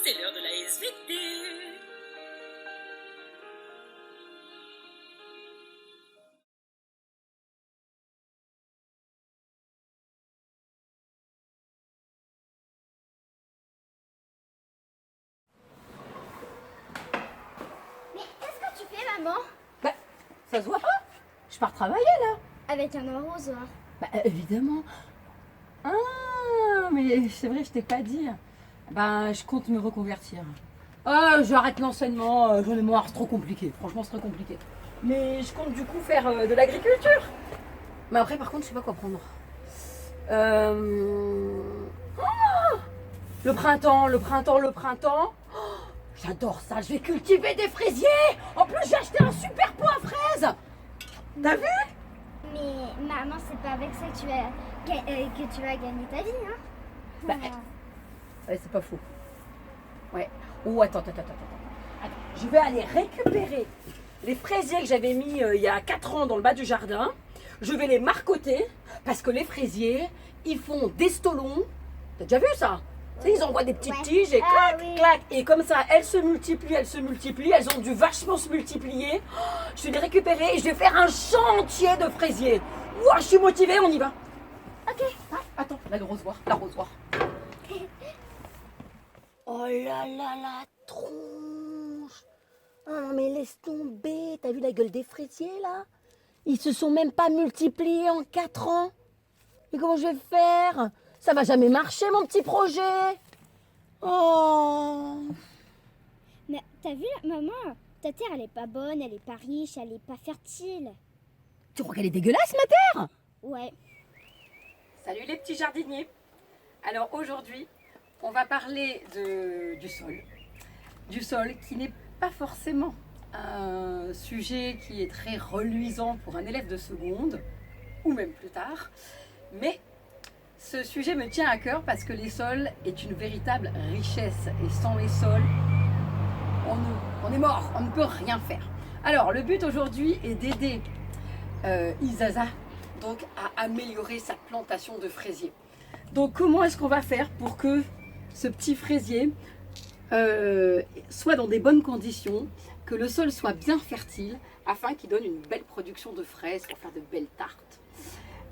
C'est l'heure de la SVT. Mais qu'est-ce que tu fais, maman? Bah, ça se voit pas. Je pars travailler là. Avec un arrosoir. Bah, évidemment. Ah, mais c'est vrai, je t'ai pas dit. Ben, je compte me reconvertir. Ah, j'arrête l'enseignement, j'en ai marre, c'est trop compliqué. Franchement, c'est trop compliqué. Mais je compte du coup faire de l'agriculture. Mais après, par contre, je sais pas quoi prendre. Ah, le printemps, le printemps, le printemps. Oh, j'adore ça, je vais cultiver des fraisiers. En plus, j'ai acheté un super pot à fraises. T'as vu? Mais maman, c'est pas avec ça que que tu vas gagner ta vie, hein? Bah, ouais, c'est pas faux. Ouais. Oh, attends. Je vais aller récupérer les fraisiers que j'avais mis il y a 4 ans dans le bas du jardin. Je vais les marcoter parce que les fraisiers, ils font des stolons. T'as déjà vu ça? Tu sais, ils envoient des petites Ouais. tiges et Ah, clac, oui. clac. Et comme ça, elles se multiplient. Elles ont dû vachement se multiplier. Oh, je vais les récupérer et je vais faire un chantier de fraisiers. Ouah, je suis motivée, on y va. Ok. Ah, attends, l'arrosoir. Oh là là, la tronche. Ah non, mais laisse tomber. T'as vu la gueule des fraisiers là? Ils se sont même pas multipliés en 4 ans. Et comment je vais faire? Ça va jamais marcher mon petit projet. Oh. Mais t'as vu, maman, ta terre, elle est pas bonne, elle est pas riche, elle est pas fertile. Tu crois qu'elle est dégueulasse ma terre? Ouais. Salut les petits jardiniers. Alors aujourd'hui, on va parler du sol. Du sol qui n'est pas forcément un sujet qui est très reluisant pour un élève de seconde, ou même plus tard. Mais ce sujet me tient à cœur parce que les sols est une véritable richesse. Et sans les sols, on est mort, on ne peut rien faire. Alors le but aujourd'hui est d'aider Isaza donc à améliorer sa plantation de fraisiers. Donc comment est-ce qu'on va faire pour que ce petit fraisier soit dans des bonnes conditions, que le sol soit bien fertile afin qu'il donne une belle production de fraises pour faire de belles tartes.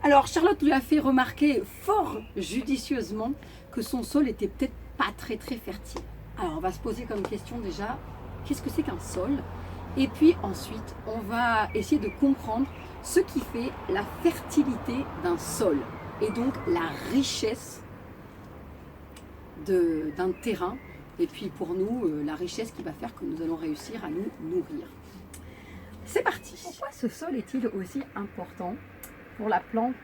Alors Charlotte lui a fait remarquer fort judicieusement que son sol était peut-être pas très fertile. Alors on va se poser comme question déjà, qu'est-ce que c'est qu'un sol? Et puis ensuite on va essayer de comprendre ce qui fait la fertilité d'un sol et donc la richesse d'un terrain. Et puis pour nous, la richesse qui va faire que nous allons réussir à nous nourrir. C'est parti. Pourquoi ce sol est-il aussi important pour la plante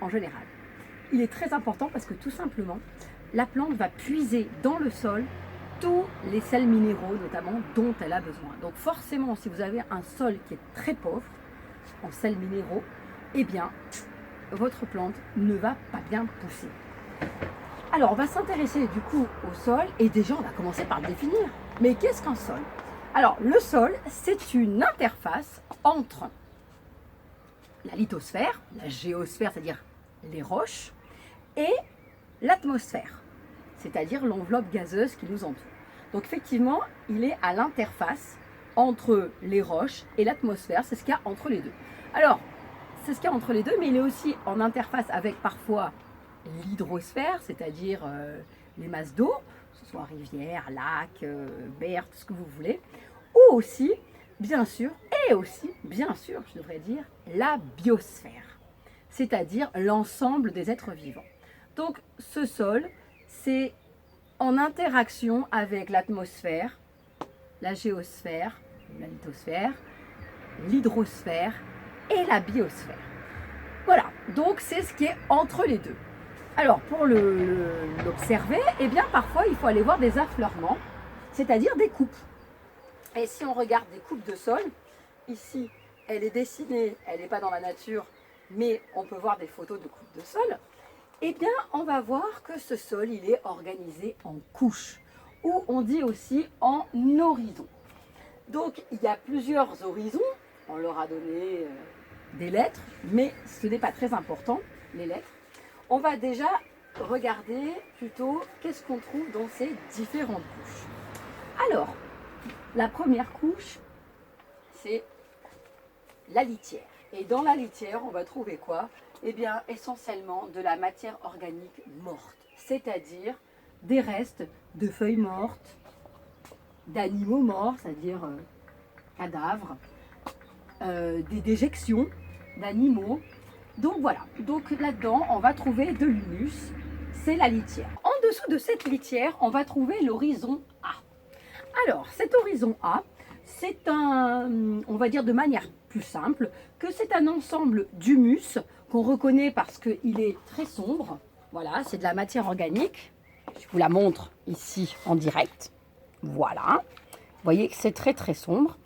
en général? Il est très important parce que tout simplement, la plante va puiser dans le sol tous les sels minéraux notamment dont elle a besoin. Donc forcément, si vous avez un sol qui est très pauvre en sels minéraux, eh bien, votre plante ne va pas bien pousser. Alors, on va s'intéresser du coup au sol et déjà, on va commencer par le définir. Mais qu'est-ce qu'un sol? Alors, le sol, c'est une interface entre la lithosphère, la géosphère, c'est-à-dire les roches, et l'atmosphère, c'est-à-dire l'enveloppe gazeuse qui nous entoure. Donc, effectivement, il est à l'interface entre les roches et l'atmosphère, c'est ce qu'il y a entre les deux. Alors, c'est ce qu'il y a entre les deux, mais il est aussi en interface avec parfois l'hydrosphère, c'est-à-dire les masses d'eau, que ce soit rivières, lacs, mer, tout ce que vous voulez, ou aussi, bien sûr, je devrais dire, la biosphère, c'est-à-dire l'ensemble des êtres vivants. Donc ce sol, c'est en interaction avec l'atmosphère, la géosphère, la lithosphère, l'hydrosphère et la biosphère. Voilà, donc c'est ce qui est entre les deux. Alors pour l'observer, eh bien parfois il faut aller voir des affleurements, c'est-à-dire des coupes. Et si on regarde des coupes de sol, ici elle est dessinée, elle n'est pas dans la nature, mais on peut voir des photos de coupes de sol, eh bien on va voir que ce sol il est organisé en couches, ou on dit aussi en horizons. Donc il y a plusieurs horizons, on leur a donné des lettres, mais ce n'est pas très important, les lettres. On va déjà regarder plutôt qu'est-ce qu'on trouve dans ces différentes couches. Alors, la première couche, c'est la litière. Et dans la litière, on va trouver quoi? Eh bien, essentiellement de la matière organique morte, c'est-à-dire des restes de feuilles mortes, d'animaux morts, c'est-à-dire cadavres, des déjections d'animaux. Donc voilà, donc là-dedans, on va trouver de l'humus, c'est la litière. En dessous de cette litière, on va trouver l'horizon A. Alors, cet horizon A, c'est on va dire de manière plus simple, que c'est un ensemble d'humus qu'on reconnaît parce qu'il est très sombre. Voilà, c'est de la matière organique. Je vous la montre ici en direct. Voilà, vous voyez que c'est très très sombre.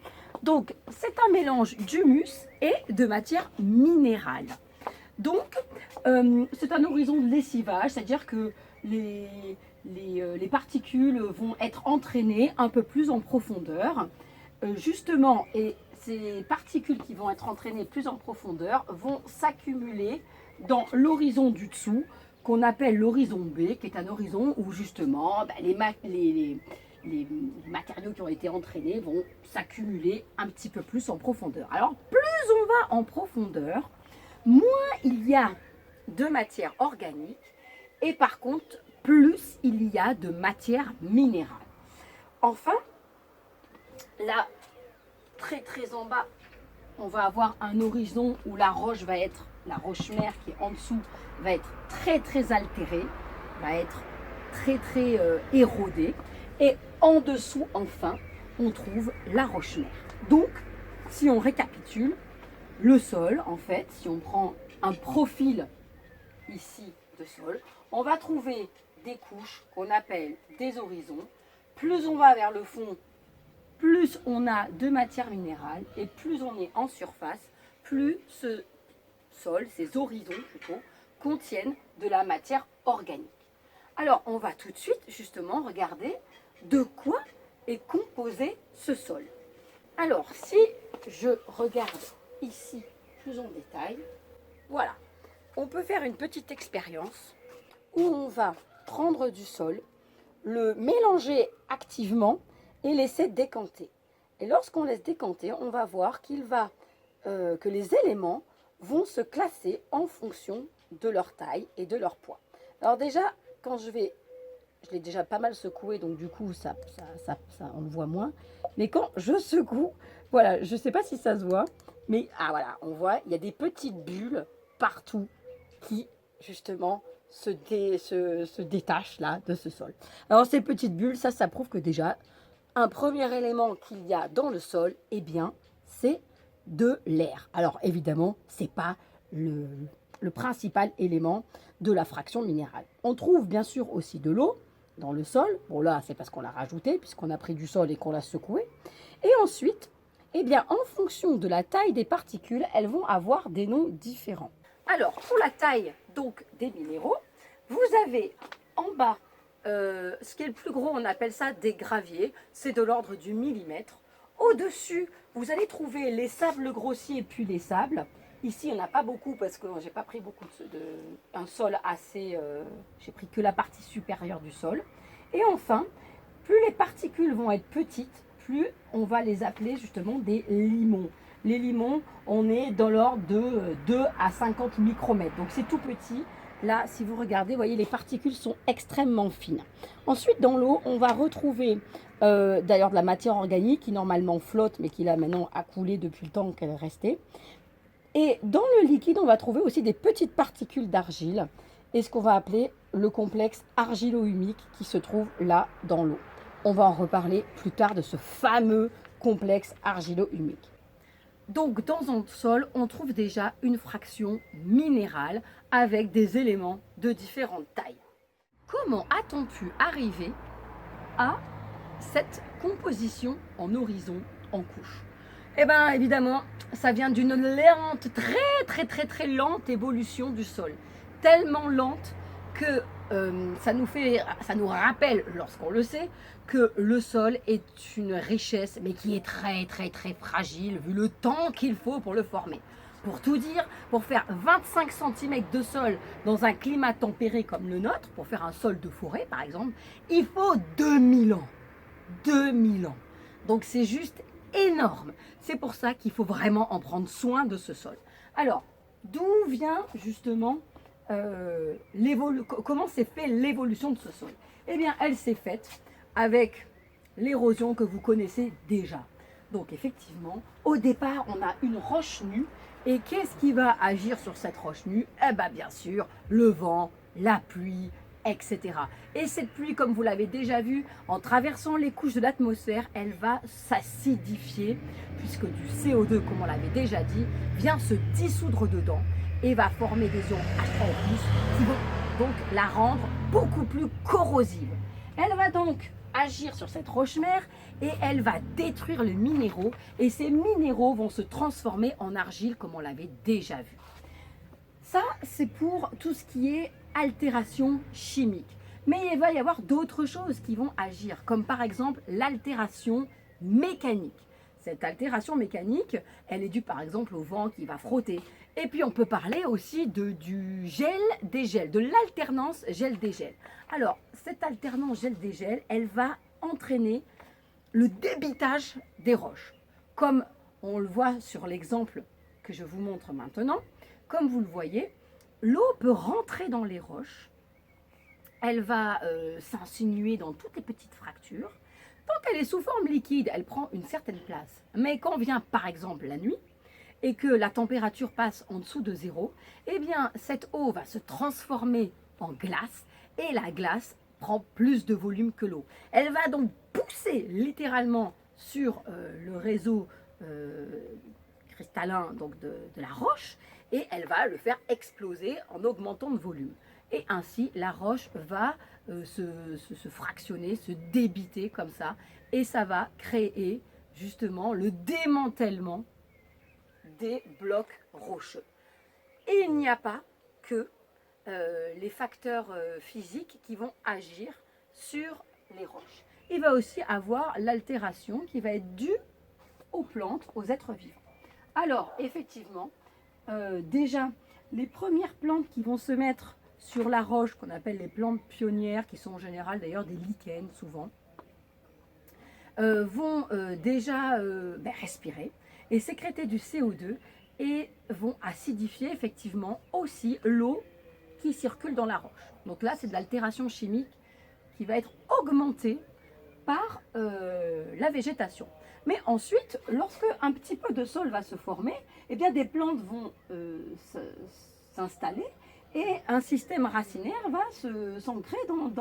Donc, c'est un mélange d'humus et de matière minérale. Donc, c'est un horizon de lessivage, c'est-à-dire que les particules vont être entraînées un peu plus en profondeur. Justement, et ces particules qui vont être entraînées plus en profondeur vont s'accumuler dans l'horizon du dessous, qu'on appelle l'horizon B, qui est un horizon où justement les matériaux qui ont été entraînés vont s'accumuler un petit peu plus en profondeur. Alors, plus on va en profondeur, moins il y a de matière organique et par contre, plus il y a de matière minérale. Enfin, là, très très en bas, on va avoir un horizon où la roche va être, la roche mère qui est en dessous, va être très très altérée, va être très très érodée. Et en dessous, enfin, on trouve la roche mère. Donc, si on récapitule, le sol, en fait, si on prend un profil ici de sol, on va trouver des couches qu'on appelle des horizons. Plus on va vers le fond, plus on a de matière minérale et plus on est en surface, plus ce sol, ces horizons plutôt, contiennent de la matière organique. Alors, on va tout de suite justement regarder de quoi est composé ce sol. Alors, si je regarde ici plus en détail, voilà, on peut faire une petite expérience où on va prendre du sol, le mélanger activement et laisser décanter. Et lorsqu'on laisse décanter, on va voir que les éléments vont se classer en fonction de leur taille et de leur poids. Alors déjà, quand je l'ai déjà pas mal secoué, donc du coup, on le voit moins. Mais quand je secoue, voilà, je ne sais pas si ça se voit, mais ah voilà, on voit, il y a des petites bulles partout qui, justement, se détachent là de ce sol. Alors ces petites bulles, ça prouve que déjà, un premier élément qu'il y a dans le sol, eh bien, c'est de l'air. Alors évidemment, ce n'est pas le principal élément de la fraction minérale. On trouve bien sûr aussi de l'eau dans le sol. Bon là, c'est parce qu'on l'a rajouté, puisqu'on a pris du sol et qu'on l'a secoué. Et ensuite, eh bien, en fonction de la taille des particules, elles vont avoir des noms différents. Alors, pour la taille donc des minéraux, vous avez en bas, ce qui est le plus gros, on appelle ça des graviers, c'est de l'ordre du millimètre. Au-dessus, vous allez trouver les sables grossiers puis les sables. Ici, il n'y en a pas beaucoup parce que j'ai pas pris beaucoup un sol assez... j'ai pris que la partie supérieure du sol. Et enfin, plus les particules vont être petites, plus on va les appeler justement des limons. Les limons, on est dans l'ordre de 2 à 50 micromètres. Donc c'est tout petit. Là, si vous regardez, vous voyez, les particules sont extrêmement fines. Ensuite, dans l'eau, on va retrouver d'ailleurs de la matière organique qui normalement flotte, mais qui là maintenant a coulé depuis le temps qu'elle est restée. Et dans le liquide, on va trouver aussi des petites particules d'argile et ce qu'on va appeler le complexe argilo-humique qui se trouve là dans l'eau. On va en reparler plus tard de ce fameux complexe argilo-humique. Donc dans un sol, on trouve déjà une fraction minérale avec des éléments de différentes tailles. Comment a-t-on pu arriver à cette composition en horizon, en couche? Eh bien évidemment, ça vient d'une lente, très lente évolution du sol. Tellement lente que ça nous rappelle, lorsqu'on le sait, que le sol est une richesse, mais qui est très fragile, vu le temps qu'il faut pour le former. Pour tout dire, pour faire 25 cm de sol dans un climat tempéré comme le nôtre, pour faire un sol de forêt par exemple, il faut 2000 ans. 2000 ans. Donc c'est juste énorme. C'est pour ça qu'il faut vraiment en prendre soin de ce sol. Alors, d'où vient justement comment s'est fait l'évolution de ce sol? Eh bien, elle s'est faite avec l'érosion que vous connaissez déjà. Donc effectivement, au départ, on a une roche nue. Et qu'est-ce qui va agir sur cette roche nue? Eh bien, bien sûr, le vent, la pluie, etc. Et cette pluie, comme vous l'avez déjà vu, en traversant les couches de l'atmosphère, elle va s'acidifier, puisque du CO2, comme on l'avait déjà dit, vient se dissoudre dedans et va former des ions H+, qui vont donc la rendre beaucoup plus corrosive. Elle va donc agir sur cette roche-mère et elle va détruire les minéraux, et ces minéraux vont se transformer en argile, comme on l'avait déjà vu. Ça, c'est pour tout ce qui est altération chimique. Mais il va y avoir d'autres choses qui vont agir, comme par exemple l'altération mécanique. Cette altération mécanique, elle est due par exemple au vent qui va frotter. Et puis on peut parler aussi du gel-dégel, de l'alternance gel-dégel. Alors, cette alternance gel-dégel, elle va entraîner le débitage des roches. Comme on le voit sur l'exemple que je vous montre maintenant, comme vous le voyez, l'eau peut rentrer dans les roches, elle va s'insinuer dans toutes les petites fractures. Tant qu'elle est sous forme liquide, elle prend une certaine place. Mais quand vient par exemple la nuit et que la température passe en dessous de 0, eh bien cette eau va se transformer en glace et la glace prend plus de volume que l'eau. Elle va donc pousser littéralement sur le réseau cristallin donc de la roche, et elle va le faire exploser en augmentant de volume. Et ainsi, la roche va se fractionner, se débiter comme ça, et ça va créer justement le démantèlement des blocs rocheux. Et il n'y a pas que les facteurs physiques qui vont agir sur les roches. Il va aussi avoir l'altération qui va être due aux plantes, aux êtres vivants. Alors, effectivement, déjà, les premières plantes qui vont se mettre sur la roche, qu'on appelle les plantes pionnières, qui sont en général d'ailleurs des lichens souvent, vont déjà respirer et sécréter du CO2 et vont acidifier effectivement aussi l'eau qui circule dans la roche. Donc là, c'est de l'altération chimique qui va être augmentée par la végétation. Mais ensuite, lorsque un petit peu de sol va se former, eh bien des plantes vont s'installer et un système racinaire va s'ancrer dans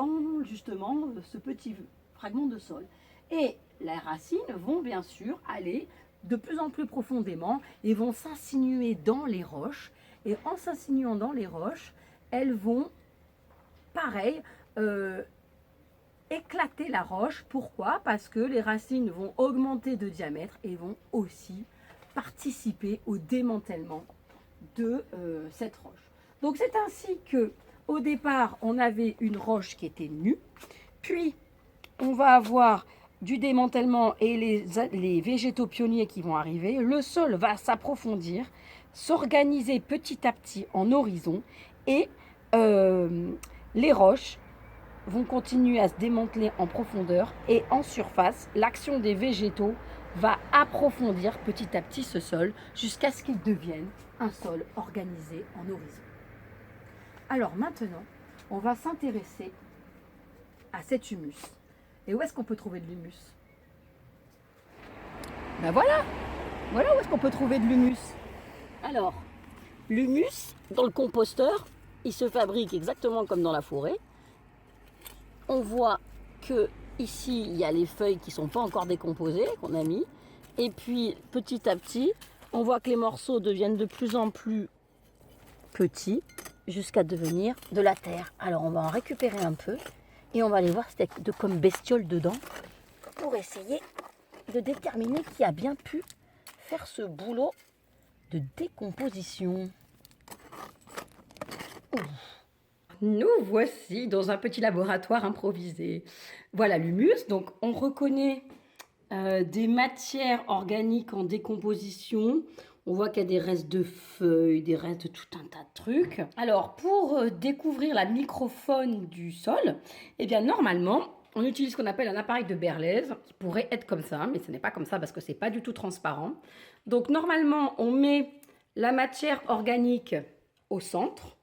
justement ce petit fragment de sol. Et les racines vont bien sûr aller de plus en plus profondément et vont s'insinuer dans les roches. Et en s'insinuant dans les roches, elles vont, pareil, éclater la roche. Pourquoi? Parce que les racines vont augmenter de diamètre et vont aussi participer au démantèlement de cette roche. Donc c'est ainsi que au départ on avait une roche qui était nue, puis on va avoir du démantèlement et les végétaux pionniers qui vont arriver. Le sol va s'approfondir, s'organiser petit à petit en horizon, et les roches vont continuer à se démanteler en profondeur, et en surface, l'action des végétaux va approfondir petit à petit ce sol jusqu'à ce qu'il devienne un sol organisé en horizon. Alors maintenant, on va s'intéresser à cet humus. Et où est-ce qu'on peut trouver de l'humus? Ben voilà où est-ce qu'on peut trouver de l'humus. Alors, l'humus, dans le composteur, il se fabrique exactement comme dans la forêt. On voit que ici, il y a les feuilles qui ne sont pas encore décomposées, qu'on a mis. Et puis, petit à petit, on voit que les morceaux deviennent de plus en plus petits, jusqu'à devenir de la terre. Alors, on va en récupérer un peu et on va aller voir ce qu'il y a comme bestiole dedans pour essayer de déterminer qui a bien pu faire ce boulot de décomposition. Nous voici dans un petit laboratoire improvisé. Voilà l'humus. Donc on reconnaît des matières organiques en décomposition. On voit qu'il y a des restes de feuilles, des restes de tout un tas de trucs. Alors, pour découvrir la microfaune du sol, eh bien, normalement, on utilise ce qu'on appelle un appareil de Berlez, qui pourrait être comme ça, mais ce n'est pas comme ça parce que ce n'est pas du tout transparent. Donc, normalement, on met la matière organique au centre,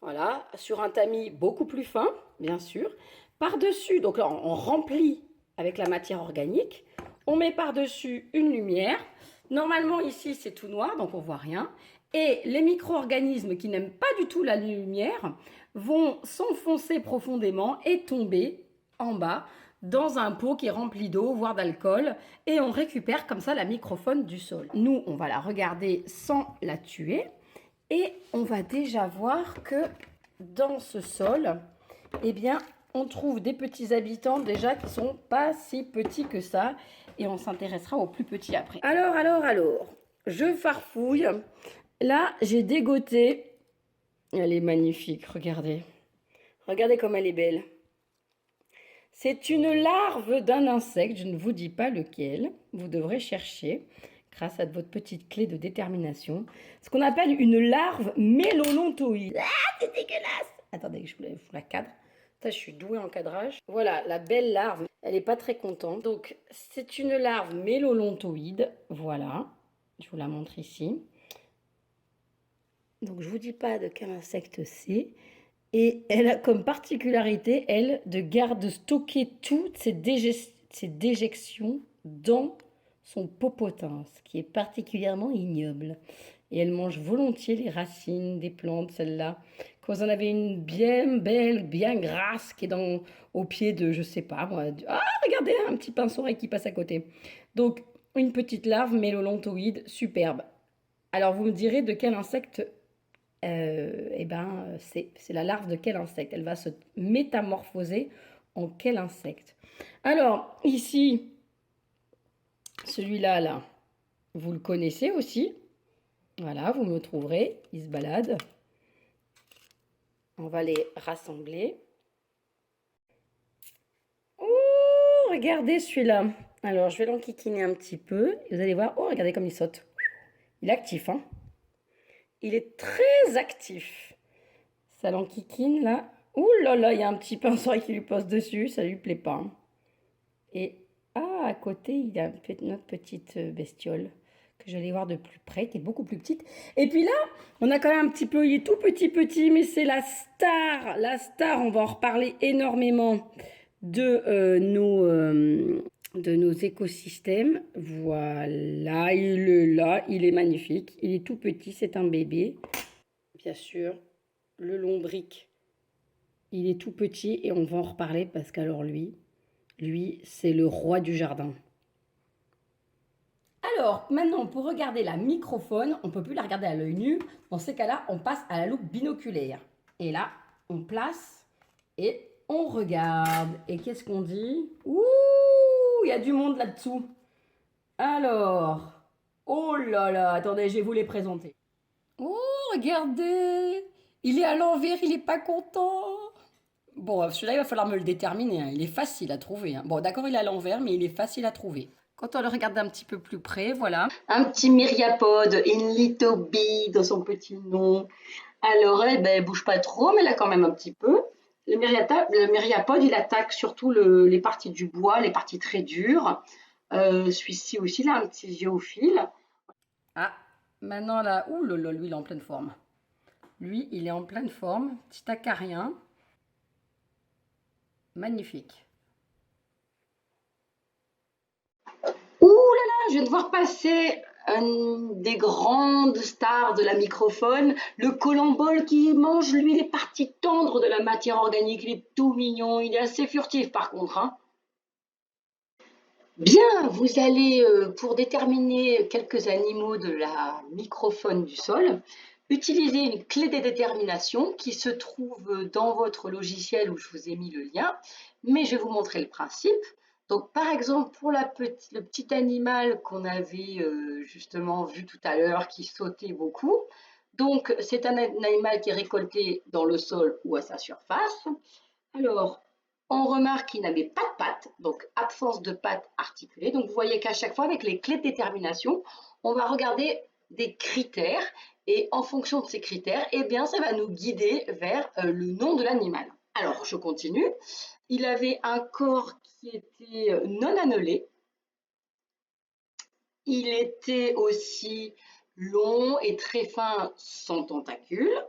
voilà, sur un tamis beaucoup plus fin, bien sûr. Par-dessus, donc là, on remplit avec la matière organique. On met par-dessus une lumière. Normalement, ici, c'est tout noir, donc on ne voit rien. Et les micro-organismes qui n'aiment pas du tout la lumière vont s'enfoncer profondément et tomber en bas dans un pot qui est rempli d'eau, voire d'alcool. Et on récupère comme ça la microfaune du sol. Nous, on va la regarder sans la tuer. Et on va déjà voir que dans ce sol, eh bien, on trouve des petits habitants déjà qui ne sont pas si petits que ça. Et on s'intéressera aux plus petits après. Alors, je farfouille. Là, j'ai dégoté. Elle est magnifique, regardez. Regardez comme elle est belle. C'est une larve d'un insecte, je ne vous dis pas lequel. Vous devrez chercher, grâce à votre petite clé de détermination, ce qu'on appelle une larve mélonontoïde. Ah, c'est dégueulasse! Attendez, je vous la cadre. Ça, je suis douée en cadrage. Voilà, la belle larve. Elle n'est pas très contente. Donc, c'est une larve mélonontoïde. Voilà, je vous la montre ici. Donc, je ne vous dis pas de quel insecte c'est. Et elle a comme particularité, elle, de stocker toutes ses déjections dans son popotin, ce qui est particulièrement ignoble. Et elle mange volontiers les racines des plantes, celle-là. Quand vous en avez une bien belle, bien grasse, qui est au pied de, je sais pas moi, ah, regardez, un petit pinceau qui passe à côté. Donc, une petite larve mélonontoïde, superbe. Alors, vous me direz de quel insecte c'est la larve de quel insecte? Elle va se métamorphoser en quel insecte? Alors, ici, celui-là, là, vous le connaissez aussi. Voilà, vous me trouverez. Il se balade. On va les rassembler. Oh, regardez celui-là. Alors, je vais l'enquiquiner un petit peu. Vous allez voir. Oh, regardez comme il saute. Il est actif, hein? Il est très actif. Ça l'enquiquine, là. Ouh là là, il y a un petit pinceau qui lui pose dessus. Ça lui plaît pas. Et à côté, il y a notre petite bestiole que j'allais voir de plus près, qui est beaucoup plus petite. Et puis là, on a quand même un petit peu, il est tout petit, mais c'est la star. La star, on va en reparler énormément de nos écosystèmes. Voilà, il est là, il est magnifique. Il est tout petit, c'est un bébé. Bien sûr, le lombric, il est tout petit et on va en reparler parce qu'alors lui, c'est le roi du jardin. Alors, maintenant, pour regarder la microfaune, on ne peut plus la regarder à l'œil nu. Dans ces cas-là, on passe à la loupe binoculaire. Et là, on place et on regarde. Et qu'est-ce qu'on dit? Ouh, il y a du monde là-dessous. Alors, oh là là, attendez, je vais vous les présenter. Oh, regardez, il est à l'envers, il n'est pas content. Bon, celui-là, il va falloir me le déterminer, hein. Il est facile à trouver, hein. Bon, d'accord, il est à l'envers, mais il est facile à trouver. Quand on le regarde un petit peu plus près, voilà. Un petit myriapode, une little bee dans son petit nom. Alors, elle bouge pas trop, mais elle a quand même un petit peu. Le myriapode, il attaque surtout les parties du bois, les parties très dures. Celui-ci aussi, il a un petit zoophile. Ah, maintenant là, ouh là là, lui, il est en pleine forme. Lui, il est en pleine forme, petit acarien. Magnifique. Ouh là là, je viens de voir passer une des grandes stars de la microfaune, le colombole qui mange, lui, les parties tendres de la matière organique. Il est tout mignon, il est assez furtif par contre, hein. Bien, vous allez, pour déterminer quelques animaux de la microfaune du sol, utiliser une clé de détermination qui se trouve dans votre logiciel où je vous ai mis le lien, mais je vais vous montrer le principe. Donc, par exemple, pour le petit animal qu'on avait justement vu tout à l'heure, qui sautait beaucoup, donc c'est un animal qui est récolté dans le sol ou à sa surface. Alors, on remarque qu'il n'avait pas de pattes, donc absence de pattes articulées. Donc, vous voyez qu'à chaque fois, avec les clés de détermination, on va regarder des critères et en fonction de ces critères, eh bien, ça va nous guider vers le nom de l'animal. Alors, je continue. Il avait un corps qui était non annelé. Il était aussi long et très fin, sans tentacules.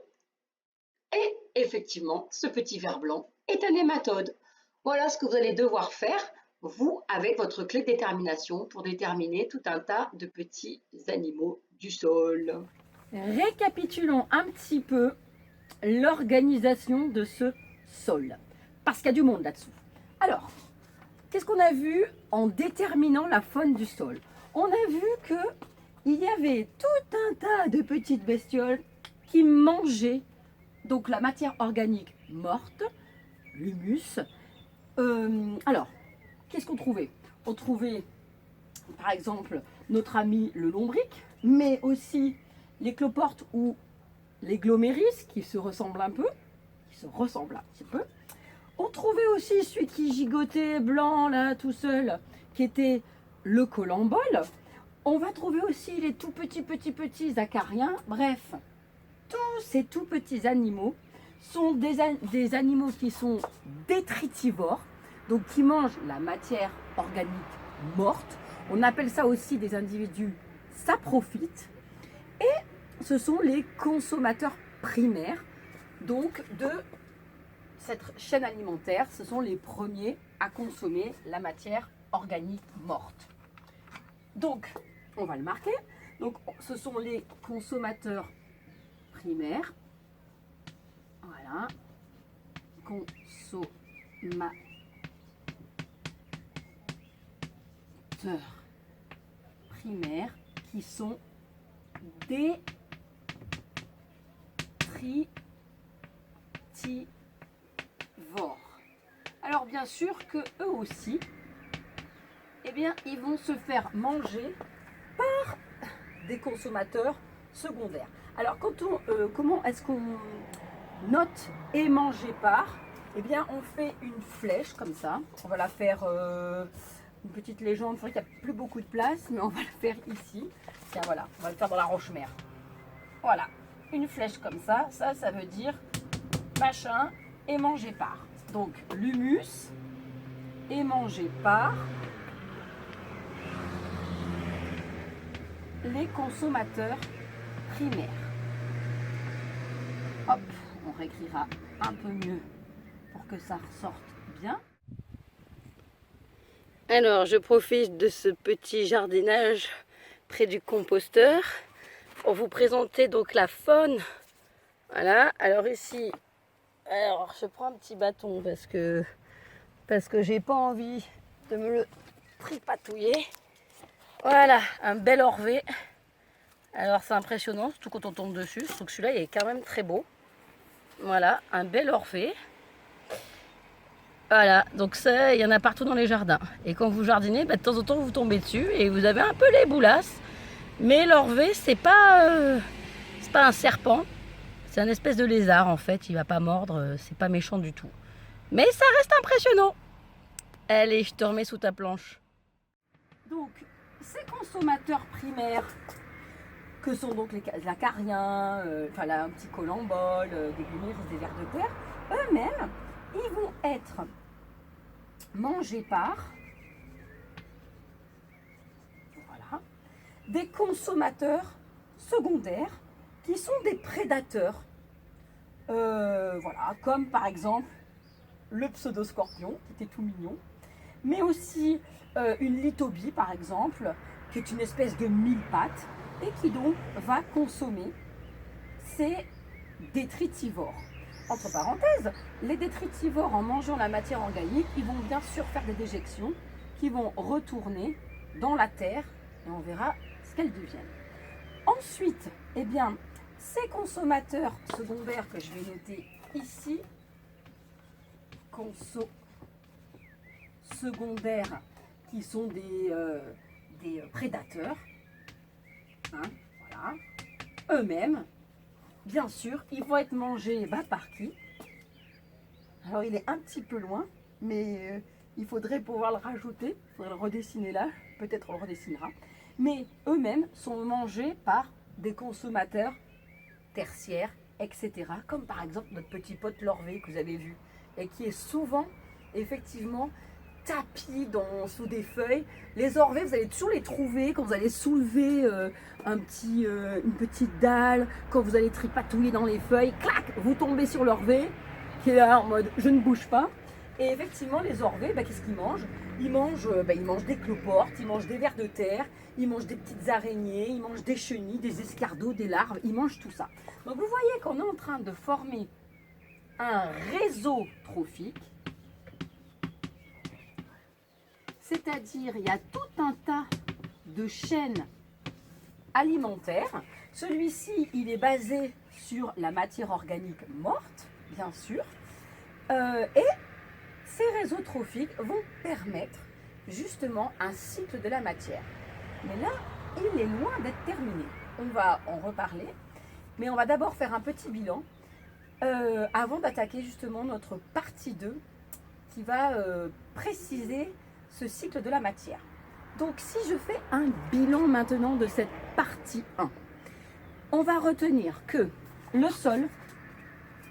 Et effectivement, ce petit ver blanc est un hématode. Voilà ce que vous allez devoir faire, vous, avec votre clé de détermination, pour déterminer tout un tas de petits animaux du sol. Récapitulons un petit peu l'organisation de ce sol, parce qu'il y a du monde là-dessous. Alors, qu'est-ce qu'on a vu en déterminant la faune du sol? On a vu qu'il y avait tout un tas de petites bestioles qui mangeaient donc la matière organique morte, l'humus. Alors, qu'est-ce qu'on trouvait? On trouvait par exemple notre ami le lombric, mais aussi les cloportes ou les gloméris qui se ressemblent un peu, On trouvait aussi celui qui gigotait blanc là tout seul, qui était le colambole. On va trouver aussi les tout petits acariens. Bref, tous ces tout petits animaux sont des animaux qui sont détritivores, donc qui mangent la matière organique morte. On appelle ça aussi des individus saprophytes. Et ce sont les consommateurs primaires, donc de cette chaîne alimentaire. Ce sont les premiers à consommer la matière organique morte. Donc, on va le marquer. Donc, ce sont les consommateurs primaires. Voilà. Consommateurs primaires qui sont détritivores. Alors bien sûr que eux aussi, eh bien, ils vont se faire manger par des consommateurs secondaires. Alors comment est-ce qu'on note et manger par? Eh bien, on fait une flèche comme ça. On va la faire une petite légende. C'est vrai qu'il n'y a plus beaucoup de place, mais on va le faire ici. Tiens, voilà, on va le faire dans la roche-mère. Voilà, une flèche comme ça. Ça veut dire machin et manger par. Donc, l'humus et manger par les consommateurs primaires. Hop, on réécrira un peu mieux pour que ça ressorte bien. Alors, je profite de ce petit jardinage près du composteur pour vous présenter donc la faune. Voilà, alors ici, je prends un petit bâton parce que j'ai pas envie de me le tripatouiller. Voilà, un bel orvé. Alors c'est impressionnant, surtout quand on tombe dessus. Je trouve que celui-là il est quand même très beau. Voilà, un bel orvé. Voilà, donc ça, il y en a partout dans les jardins. Et quand vous jardinez, de temps en temps vous tombez dessus et vous avez un peu les boulasses. Mais l'orvé, c'est pas un serpent. C'est un espèce de lézard en fait. Il va pas mordre, c'est pas méchant du tout. Mais ça reste impressionnant. Allez, je te remets sous ta planche. Donc, ces consommateurs primaires, que sont donc les acariens, un petit colambole, des gloméris, des vers de terre, eux-mêmes, ils vont être mangés par des consommateurs secondaires qui sont des prédateurs. Comme par exemple le pseudoscorpion, qui était tout mignon, mais aussi une lithobie par exemple, qui est une espèce de mille-pattes et qui donc va consommer ces détritivores. Entre parenthèses, les détritivores, en mangeant la matière organique, ils vont bien sûr faire des déjections qui vont retourner dans la terre et on verra ce qu'elles deviennent. Ensuite, eh bien, ces consommateurs secondaires que je vais noter ici, secondaires qui sont des prédateurs, eux-mêmes, bien sûr, ils vont être mangés par qui? Alors il est un petit peu loin, mais il faudrait pouvoir le rajouter, il faudrait le redessiner là, peut-être on le redessinera. Mais eux-mêmes sont mangés par des consommateurs tertiaires, etc. Comme par exemple notre petit pote l'orvé que vous avez vu et qui est souvent effectivement tapis sous des feuilles. Les orvées, vous allez toujours les trouver quand vous allez soulever une petite dalle, quand vous allez tripatouiller dans les feuilles, clac, vous tombez sur l'orvé qui est là en mode je ne bouge pas. Et effectivement, les orvées, qu'est-ce qu'ils mangent? Ils mangent des cloportes, ils mangent des vers de terre, ils mangent des petites araignées, ils mangent des chenilles, des escargots, des larves, ils mangent tout ça. Donc vous voyez qu'on est en train de former un réseau trophique, c'est-à-dire il y a tout un tas de chaînes alimentaires. Celui-ci, il est basé sur la matière organique morte, bien sûr, et ces réseaux trophiques vont permettre justement un cycle de la matière. Mais là, il est loin d'être terminé. On va en reparler, mais on va d'abord faire un petit bilan avant d'attaquer justement notre partie 2 qui va préciser ce cycle de la matière. Donc si je fais un bilan maintenant de cette partie 1, on va retenir que le sol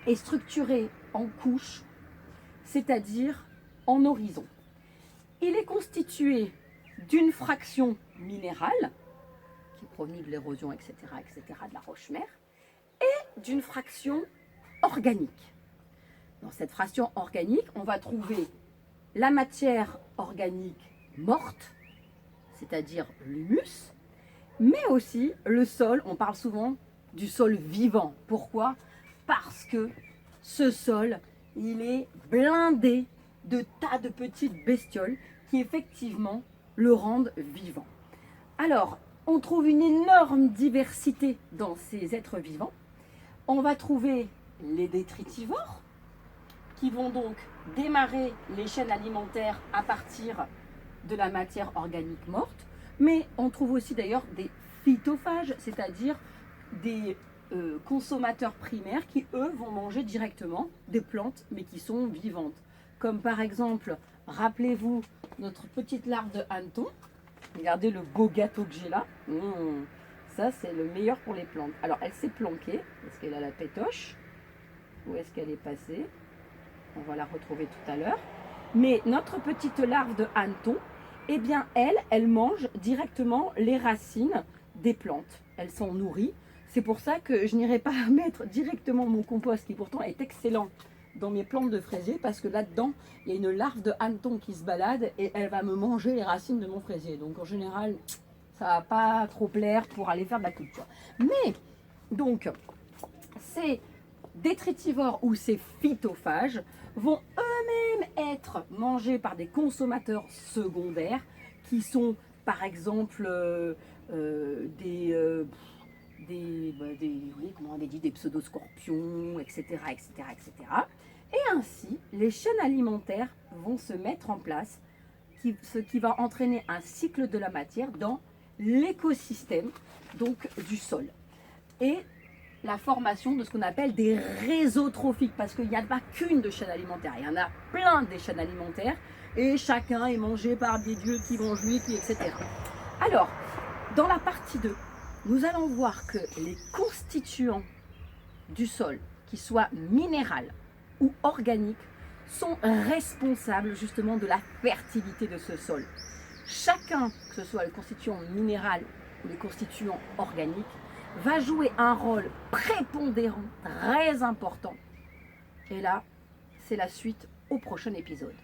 est structuré en couches, c'est-à-dire en horizon. Il est constitué d'une fraction minérale, qui est provenue de l'érosion, etc., de la roche-mère, et d'une fraction organique. Dans cette fraction organique, on va trouver la matière organique morte, c'est-à-dire l'humus, mais aussi le sol. On parle souvent du sol vivant. Pourquoi? Parce que ce sol, il est blindé de tas de petites bestioles qui effectivement le rendent vivant. Alors, on trouve une énorme diversité dans ces êtres vivants. On va trouver les détritivores qui vont donc démarrer les chaînes alimentaires à partir de la matière organique morte, mais on trouve aussi d'ailleurs des phytophages, c'est-à-dire des consommateurs primaires qui, eux, vont manger directement des plantes, mais qui sont vivantes. Comme par exemple, rappelez-vous notre petite larve de hanneton. Regardez le beau gâteau que j'ai là. Ça, c'est le meilleur pour les plantes. Alors, elle s'est planquée. Est-ce qu'elle a la pétoche? Où est-ce qu'elle est passée? On va la retrouver tout à l'heure. Mais notre petite larve de hanneton, eh bien, elle mange directement les racines des plantes. Elle s'en nourrit. C'est pour ça que je n'irai pas mettre directement mon compost, qui pourtant est excellent, dans mes plantes de fraisier, parce que là-dedans, il y a une larve de hanneton qui se balade et elle va me manger les racines de mon fraisier. Donc en général, ça va pas trop plaire pour aller faire de la culture. Mais, donc, ces détritivores ou ces phytophages vont eux-mêmes être mangés par des consommateurs secondaires qui sont, par exemple, comment on avait dit, des pseudoscorpions, etc., etc., etc. Et ainsi, les chaînes alimentaires vont se mettre en place, ce qui va entraîner un cycle de la matière dans l'écosystème donc du sol. Et la formation de ce qu'on appelle des réseaux trophiques, parce qu'il n'y a pas qu'une de chaîne alimentaire, il y en a plein des chaînes alimentaires, et chacun est mangé par des dieux qui mangent lui, etc. Alors, dans la partie 2, nous allons voir que les constituants du sol, qu'ils soient minéraux ou organiques, sont responsables justement de la fertilité de ce sol. Chacun, que ce soit le constituant minéral ou les constituants organiques, va jouer un rôle prépondérant, très important. Et là, c'est la suite au prochain épisode.